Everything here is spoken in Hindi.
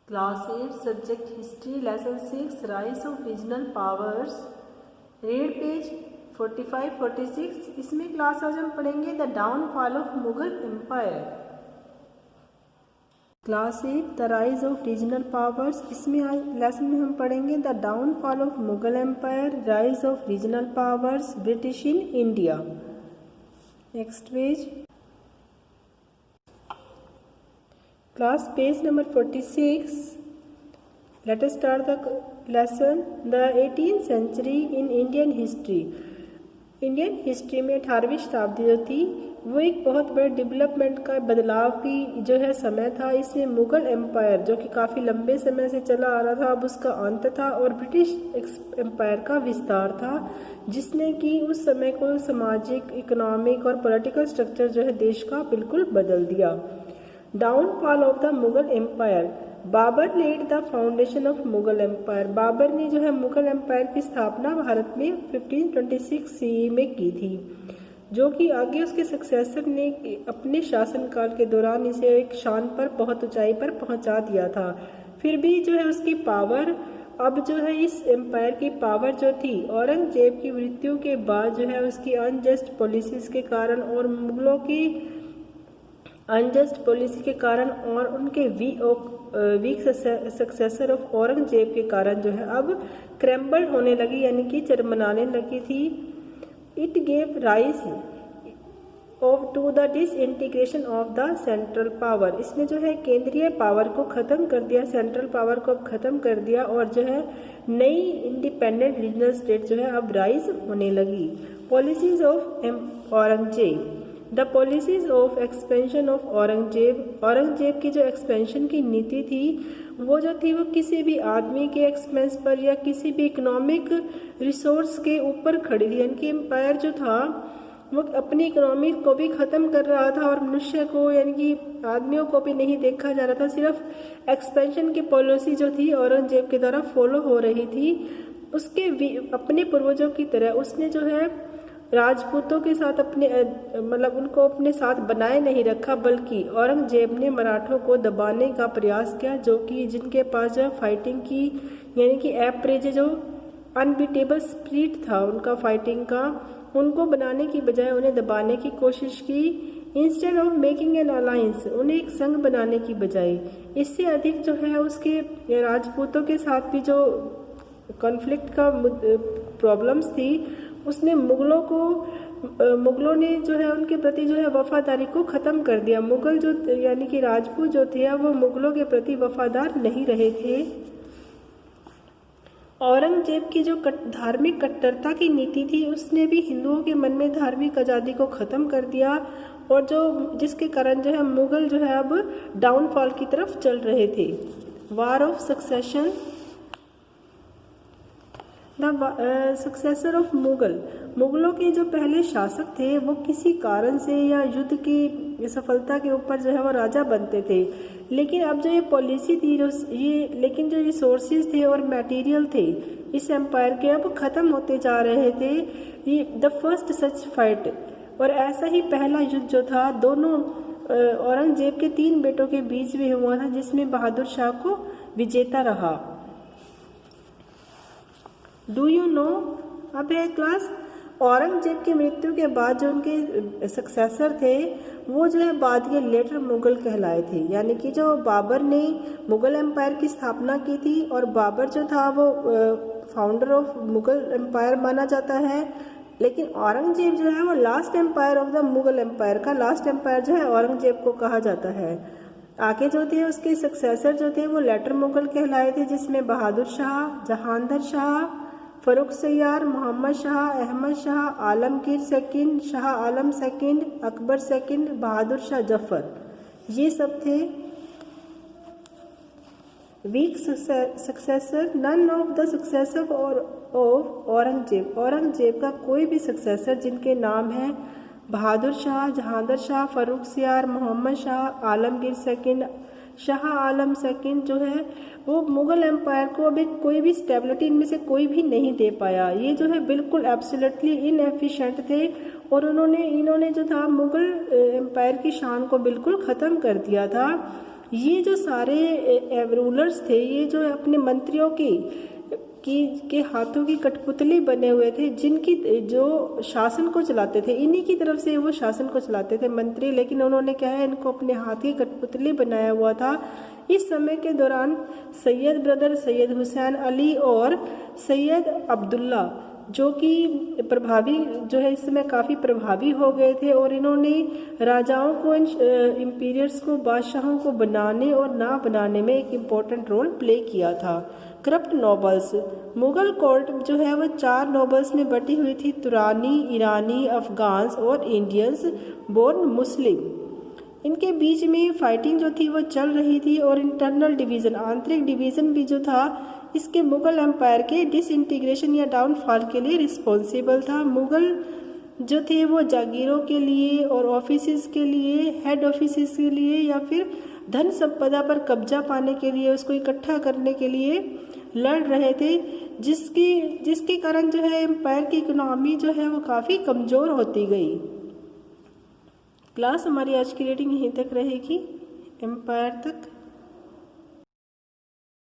Class 8 subject history lesson 6 rise of regional powers. Read page 45-46। इसमें क्लास आज हम पढ़ेंगे the downfall of Mughal empire. Class 8 the rise of regional powers. इसमें आज लेसन में हम पढ़ेंगे the downfall of Mughal empire, rise of regional powers, British in India. Next page, class page number 46. Let us start the lesson. The 18th century in Indian history. Indian history में 18वीं शताब्दी जो थी वो एक बहुत बड़े डेवलपमेंट का बदलाव की जो है समय था। इसमें मुगल एम्पायर जो कि काफ़ी लंबे समय से चला आ रहा था अब उसका अंत था, और ब्रिटिश एम्पायर का विस्तार था, जिसने कि उस समय को सामाजिक, इकोनॉमिक और पॉलिटिकल स्ट्रक्चर जो है देश का बिल्कुल बदल दिया। Downfall of the Mughal empire. Babur led the foundation of Mughal empire. Babur ने जो है मुगल एम्पायर की स्थापना भारत में 1526 CE में की थी, जो कि आगे उसके सक्सेसर ने अपने शासनकाल के दौरान इसे एक शान पर, बहुत ऊंचाई पर पहुंचा दिया था। फिर भी जो है उसकी पावर, अब जो है इस एम्पायर की पावर जो थी औरंगजेब की मृत्यु के बाद जो है उसकी अनजस्ट पॉलिसीज के कारण और मुगलों की अनजस्ट पॉलिसी के कारण और उनके वीक सक्सेसर ऑफ औरंगजेब के कारण जो है अब क्रैम्बल्ड होने लगी, यानी कि चरमराने लगी थी। It gave rise of to the disintegration of the central power. इसने जो है केंद्रीय पावर को ख़त्म कर दिया, सेंट्रल पावर को अब ख़त्म कर दिया, और जो है नई इंडिपेंडेंट रीजनल स्टेट जो है अब राइज होने लगी। Policies of Aurangzeb. The policies of expansion of Aurangzeb. Aurangzeb की जो एक्सपेंशन की नीति थी वो जो थी वो किसी भी आदमी के एक्सपेंस पर या किसी भी इकोनॉमिक रिसोर्स के ऊपर खड़ी थी, यानी कि एम्पायर जो था वो अपनी इकोनॉमी को भी ख़त्म कर रहा था और मनुष्य को, यानी कि आदमियों को भी नहीं देखा जा रहा था। सिर्फ एक्सपेंशन की पॉलिसी जो थी औरंगजेब के द्वारा फॉलो हो रही थी। उसके अपने पूर्वजों की तरह उसने जो है राजपूतों के साथ अपने मतलब उनको अपने साथ बनाए नहीं रखा, बल्कि औरंगजेब ने मराठों को दबाने का प्रयास किया, जो कि जिनके पास जो फाइटिंग की, यानी कि एप्रेज जो अनबीटेबल स्पिरिट था उनका फाइटिंग का, उनको बनाने की बजाय उन्हें दबाने की कोशिश की। Instead of making an alliance, उन्हें एक संघ बनाने की बजाय। इससे अधिक जो है उसके राजपूतों के साथ भी जो कॉन्फ्लिक्ट का प्रॉब्लम्स थी, उसने मुगलों ने जो है उनके प्रति जो है वफादारी को ख़त्म कर दिया। मुगल जो यानी कि राजपूत जो थे वो मुगलों के प्रति वफादार नहीं रहे थे। औरंगजेब की जो धार्मिक कट्टरता की नीति थी उसने भी हिंदुओं के मन में धार्मिक आज़ादी को ख़त्म कर दिया, और जिसके कारण जो है मुगल जो है अब डाउनफॉल की तरफ चल रहे थे। War of succession. The successor of मुगलों के जो पहले शासक थे वो किसी कारण से या युद्ध की सफलता के ऊपर जो है वो राजा बनते थे, लेकिन अब जो ये पॉलिसी थी लेकिन जो रिसोर्सेज थे और मटेरियल थे इस एम्पायर के अब ख़त्म होते जा रहे थे। ये द फर्स्ट सच फाइट, और ऐसा ही पहला युद्ध जो था दोनों औरंगजेब के 3 बेटों के बीच में हुआ था, जिसमें बहादुर शाह को विजेता रहा। Do you know. अब है क्लास, औरंगजेब की मृत्यु के बाद जो उनके सक्सेसर थे वो जो है बाद के लेटर मुगल कहलाए थे, यानी कि जो बाबर ने मुगल एम्पायर की स्थापना की थी, और बाबर जो था वो फाउंडर ऑफ मुगल एम्पायर माना जाता है, लेकिन औरंगजेब जो है वो last empire of the Mughal empire का लास्ट एम्पायर जो है औरंगजेब को कहा जाता है। आगे जो थे उसके सक्सेसर जो थे वो लेटर मुगल कहलाए थे, जिसमें Bahadur Shah, Jahangir Shah, Farrukh Siyar, Mohammad Shah, Ahmad Shah, Alamgir second, Shah Alam second, Akbar second, Bahadur Shah Zafar, ये सब थे। Weak successor. None of the successor of Aurangzeb. Aurangzeb का कोई भी सक्सेसर जिनके नाम हैं बहादुर शाह, जहांगीर शाह, फरुख सैयार, मोहम्मद शाह, आलमगीर सेकंड, शाह आलम सेकंड जो है वो मुगल एम्पायर को अभी कोई भी स्टेबिलिटी इनमें से कोई भी नहीं दे पाया। ये जो है बिल्कुल एब्सोल्युटली इनएफिशिएंट थे, और इन्होंने जो था मुगल एम्पायर की शान को बिल्कुल ख़त्म कर दिया था। ये जो सारे रूलर्स थे, ये जो अपने मंत्रियों के हाथों की कठपुतली बने हुए थे, जिनकी जो शासन को चलाते थे, इन्हीं की तरफ से वो शासन को चलाते थे मंत्री, लेकिन उन्होंने क्या है, इनको अपने हाथ की कठपुतली बनाया हुआ था। इस समय के दौरान सैयद ब्रदर सैयद हुसैन अली और सैयद अब्दुल्ला जो कि प्रभावी जो है इस समय काफ़ी प्रभावी हो गए थे, और इन्होंने राजाओं को, इम्पीरियर्स को, बादशाहों को बनाने और ना बनाने में एक इम्पोर्टेंट रोल प्ले किया था। करप्ट नोबल्स, मुगल कोर्ट जो है वो 4 नोबल्स में बटी हुई थी, तुरानी, ईरानी, अफगान्स और इंडियंस बोर्न मुस्लिम। इनके बीच में फाइटिंग जो थी वो चल रही थी, और इंटरनल डिवीज़न, आंतरिक डिवीज़न भी जो था इसके मुगल एम्पायर के डिसइंटीग्रेशन या डाउनफॉल के लिए रिस्पॉन्सिबल था। मुगल जो थे वो जागीरों के लिए और ऑफिसेस के लिए, हेड ऑफिसेस के लिए, या फिर धन संपदा पर कब्जा पाने के लिए, उसको इकट्ठा करने के लिए लड़ रहे थे, जिसके कारण जो है एम्पायर की इकोनॉमी जो है वो काफ़ी कमज़ोर होती गई। क्लास हमारी आज की रीडिंग यहीं तक रहेगी, एम्पायर तक।